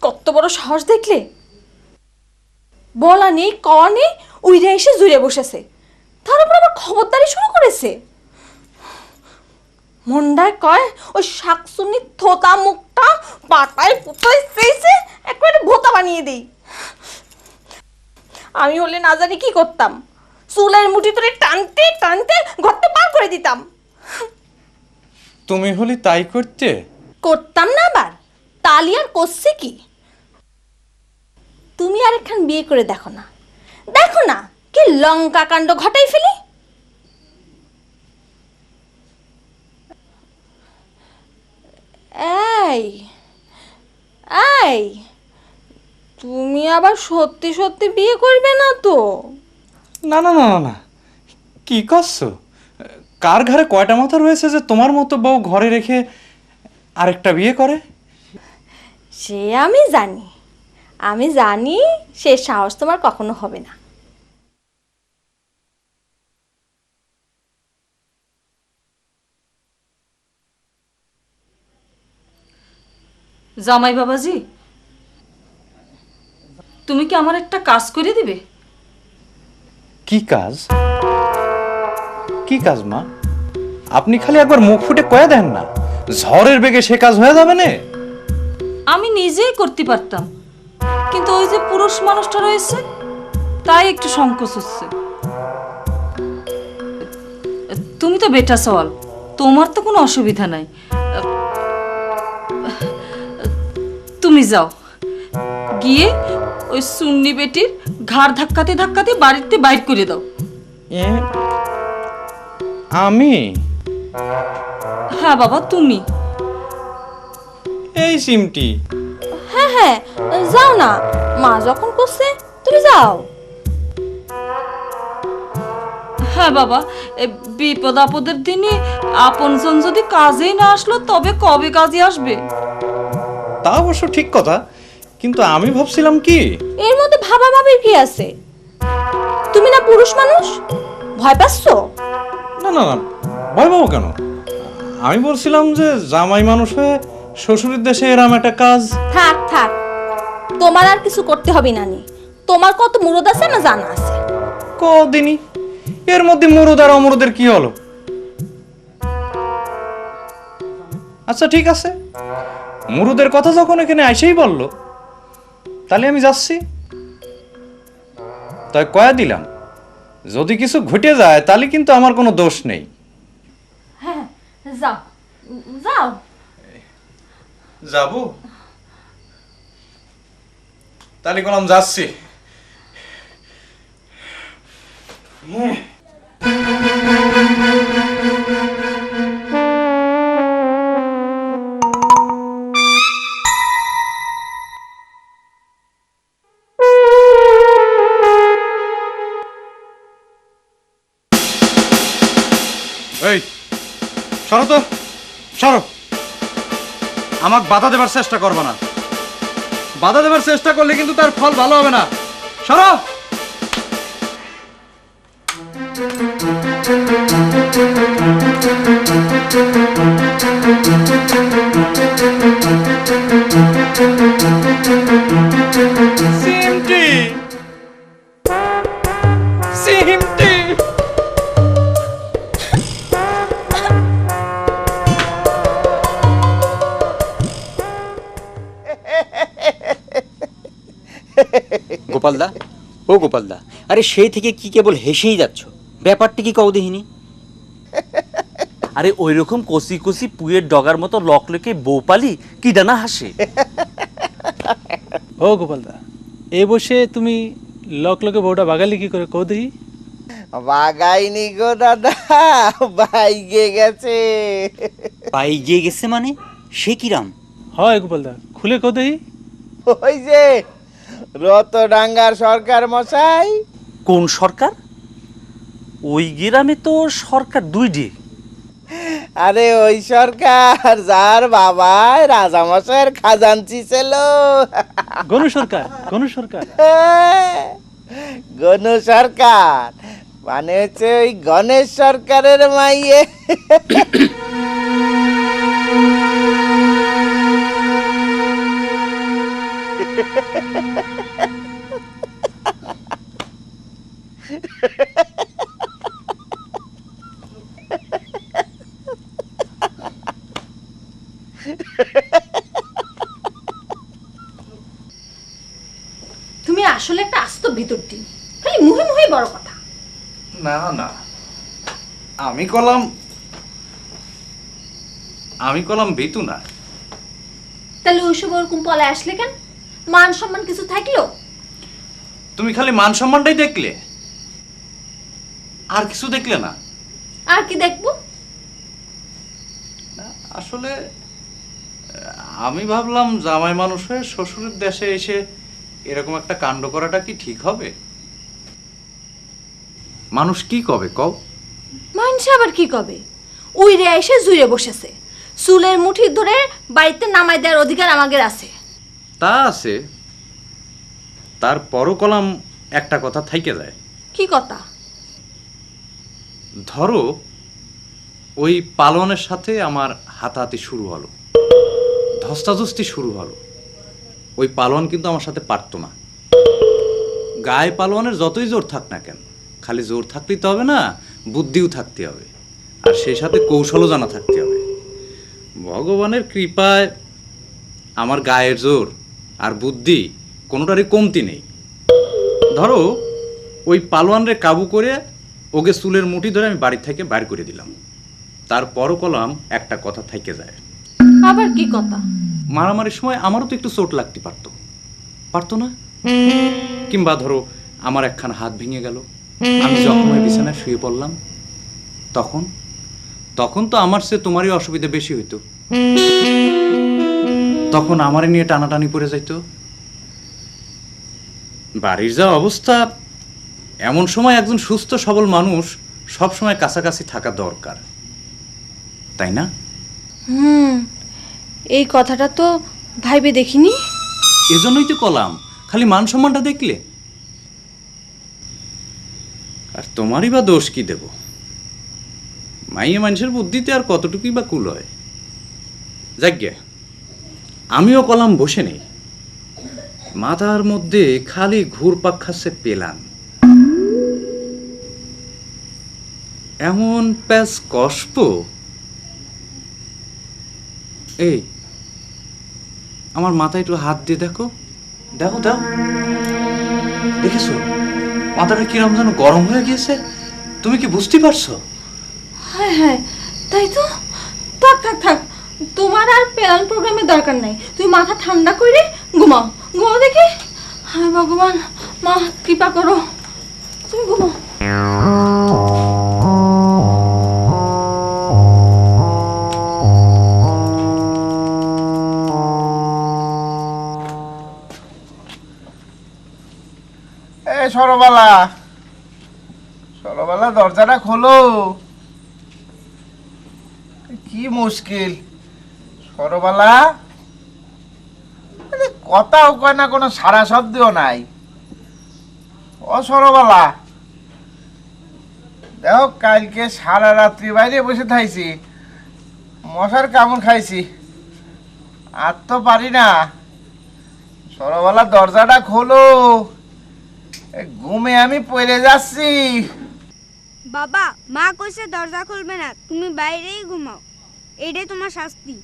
কত বড় সাহস দেখলে! বলা নেই কওয়া নেই, উইরা এসে জুড়ে বসেছে, তার উপর আবার খবরদারি শুরু করেছে। মন্ডায় কয় ওই শাকসুনি থোতা মুখটা পাতায় পুতায় পেয়েছে একবারে ভোতা বানিয়ে দেই। আমি হলে না জানি কি করতাম, চুলের মুঠি ধরে টানতে টানতে ঘরটা পার করে দিতাম। তুমি হলি তাই করতে? করতাম না আবার, তালি আর করছে কি? তুমি আর একখান বিয়ে করে দেখো না, দেখো না কি লঙ্কা কাণ্ড ঘটাই ফেলি। এই এই, তুমি আবার সত্যি সত্যি বিয়ে করবে না তো? না না না না না, কি করছো? কার ঘরে কয়টা মাথা রয়েছে যে তোমার মতো বউ ঘরে রেখে আরেকটা বিয়ে করে? সে আমি জানি সে সাহস তোমার কখনো হবে না। জামাই বাবাজি, তুমি কি আমার একটা কাজ করে দিবে? কি কাজ? কি কাজ মা? আপনি খালি একবার মুখ ফুটে কয়ে দেন না, ঝড়ের বেগে সে কাজ হয়ে যাবে না। আমি নিজেই করতে পারতাম, কিন্তু ওই যে পুরুষ মানুষটা রয়েছে তাই একটু সংকোচ হচ্ছে। তুমি তো বেটা সওয়াল, তোমার তো কোনো অসুবিধা নাই। তুমি যাও, গিয়ে ওই সুন্নি বেটির ঘাড় ধাক্কাতে ধাক্কাতে বাড়িতে বাইর করে দাও। আমি? হ্যাঁ বাবা, তুমি। এই সিমটি। হ্যাঁ হ্যাঁ, যাও না, মা যখন করছে তুমি যাও। হ্যাঁ বাবা, বিপদ আপদের দিনে আপনজন যদি কাজেই না আসলো তবে কবে কাজে আসবে? তা অবশ্য ঠিক কথা, কিন্তু আমি ভাবছিলাম কি, এর মধ্যে ভাবাভাবির কি আছে? তুমি না পুরুষ মানুষ, ভয় পাচ্ছ? না না না, ভয় পাবো কেন? আমি বলছিলাম যে জামাই মানুষ হয়ে শ্বশুরের দেশে এরম একটা কাজ। থাক থাক, তোমার আর কিছু করতে হবে না নি। তোমার কত মুরদ আছে না জানা আছে। কদিনই এর মধ্যে মুরুদ আর অমরুদের কি হলো? আচ্ছা ঠিক আছে, মুরুদের কথা যখন এখানে আইসেই বললো, তাহলে আমি যাচ্ছি। তাই কয়া দিলাম, যদি কিছু ঘটে যায় তাহলে কিন্তু আমার কোনো দোষ নেই। হ্যাঁ, যাও যাও। যাবো? তাহলে বললাম যাচ্ছি। এই সরো তো, সরো। আমাকে বাধা দেবার চেষ্টা করবে না, বাধা দেবার চেষ্টা করলে কিন্তু তার ফল ভালো হবে না। সরো। সিমটি, সিমটি। গোপালদা, ও গোপালদা, আরে সেই থেকে কি কেবল হেসেই যাচ্ছ? ব্যাপারটা কি কও দেখিনি? আরে ওই রকম কচি কচি পুয়ের ডগার মতো লকলকে বউপালি কি ডানা হাসে। ও গোপালদা, এই বসে তুমি লকলকে বউটা বাগালি কি করে কও দেখি? বাগাইনি গো দাদা, বাইগে গেছে। পাই গিয়ে গেছে মানে? সে কিরাম? হয় গোপালদা, খুলে কও দেখি। ওই যে রতডাঙ্গার সরকার মশাই। কোন সরকার? ওই গ্রামে তো সরকার দুইটি। আরে ওই সরকার যার বাবা রাজামশাইয়ের খাজাঞ্চি ছিল। গনু সরকার, গনু সরকার। গনু সরকার মানে হচ্ছে ওই গণেশ সরকারের মাইয়ে। তুমি আসলে একটা আস্ত ভিতর দিন, খালি মুহে মুহে বড় কথা। না না, আমি কলাম বিতু না। তাহলে ওইসব ওরকম পলায় আসলে কেন? মান সম্মান কিছু থাকলো? তুমি খালি মান সম্মানটাই দেখলে, আর কিছু দেখলে না। আর কি দেখবো? আসলে আমি ভাবলাম জামাই মানুষ হয়ে শ্বশুরের দেশে এসে এরকম একটা কাণ্ড করাটা কি ঠিক হবে? মানুষ কি কবে কও? মানুষ আবার কি কবে? উইরে এসে জুড়ে বসেছে, চুলের মুঠি ধরে বাড়িতে নামাই দেওয়ার অধিকার আমাদের আছে। তা আছে, তারপরও কলাম একটা কথা থাইকে যায়। কি কথা? ধরো ওই পালনের সাথে আমার হাতাহাতি শুরু হলো, ধস্তাধস্তি শুরু হলো। ওই পালোয়ান কিন্তু আমার সাথে পারতো না। গায়ে পালোয়ানের যতই জোর থাক না কেন, খালি জোর থাকলেই তো হবে না, বুদ্ধিও থাকতে হবে, আর সেই সাথে কৌশলও জানা থাকতে হবে। ভগবানের কৃপায় আমার গায়ের জোর আর বুদ্ধি কোনোটারই কমতি নেই। ধরো ওই পালোয়ানরে কাবু করে ওকে চুলের মুঠি ধরে আমি বাড়ি থেকে বাইর করে দিলাম। তারপরও কলাম একটা কথা থেকে যায়। আবার কি কথা? মারামারির সময় আমারও তো একটু চোট লাগতে পারতো না? কিংবা ধরো আমার একখানা হাত ভেঙে গেল, আমি যখন ওই বিছানায় শুয়ে পড়লাম, তখন তো আমার চেয়ে তোমারই অসুবিধা বেশি হইতো। তখন আমারে নিয়ে টানাটানি পড়ে যাইতো। বাড়ির যা অবস্থা, এমন সময় একজন সুস্থ সবল মানুষ সব সময় কাছাকাছি থাকা দরকার, তাই না? এই কথাটা তো ভাইবে দেখিনি। এজন্যই তো কলাম, খালি মান সম্মানটা দেখলে। আর তোমারই বা দোষ কি দেব? মাইয়ে মানুষের বুদ্ধিতে আর কতটুকুই বা কুল হয়। যাজ্ঞে, আমিও কলাম বসে নেই, মাথার মধ্যে খালি ঘুরপাক খাচ্ছে পেলান। এমন প্যাচ কষ্ট। এই আমার মাথায় একটু হাত দিয়ে দেখো, দেখো দাও, দেখেছো মাথাটা কিরম যেন গরম হয়ে গিয়েছে? তুমি কি বুঝতে পারছো? হ্যাঁ হ্যাঁ, তাই তো। থাক থাক থাক, তোমার আর প্ল্যান প্রোগ্রামের দরকার নাই। তুমি মাথা ঠান্ডা করে ঘুমাও, ঘুমাও দেখি। হায় ভগবান, মা কৃপা করো, তুমি ঘুমাও। সরবালা দরজাটা খোলো। কি মুশকিল সরবালা, কথাও কয় না, কোনো সারা শব্দও নাই। ও সরবালা, দেখো কালকে সারা রাত্রি বাইরে বসে থাইছি, মশার কামড় খাইছি, আর তো পারি না। সরবালা দরজাটা খোলো, ঘুমে আমি পড়ে যাচ্ছি। বাবা, মা কইছে দরজা খুলবে না, তুমি বাইরেই ঘুমাও, এটাই তোমার শাস্তি।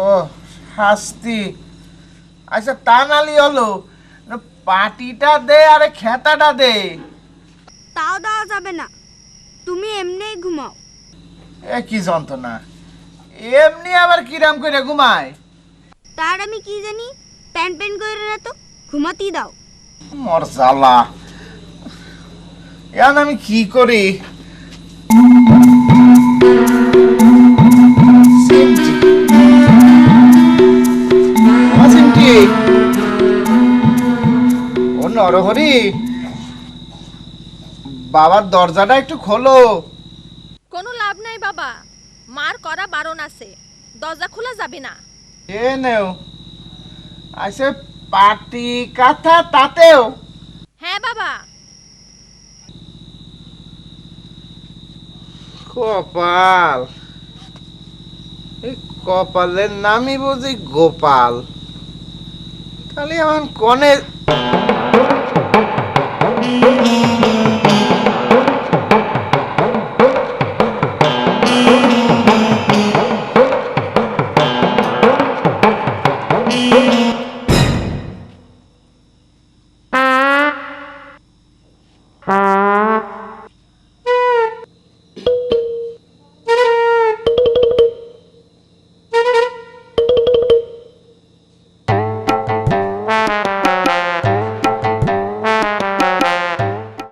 ও শাস্তি? আচ্ছা তা নালি হলো, পাটিটা দে আরে খেতাটা দে। তাও দেওয়া যাবে না, তুমি এমনিই ঘুমাও। এ কি যন্ত্রণা, এমনি আবার কিরাম করে ঘুমায়? তার আমি কি জানি, প্যান প্যান করে না তো, ঘুমাতেই দাও। মর জ্বালা, এখন আমি কি করি? সিমটি, সিমটি, ও নরহরি, বাবার দরজাটা একটু খোলো। কোনো লাভ নাই বাবা, মার করা বারণ আছে, দরজা খোলা যাবে না। এ নেও, আচ্ছা পাটি কাঁথা তাতেও? হ্যাঁ বাবা। কপাল, এই কপালের নামই বুঝি গোপাল। তাহলে আমার কনে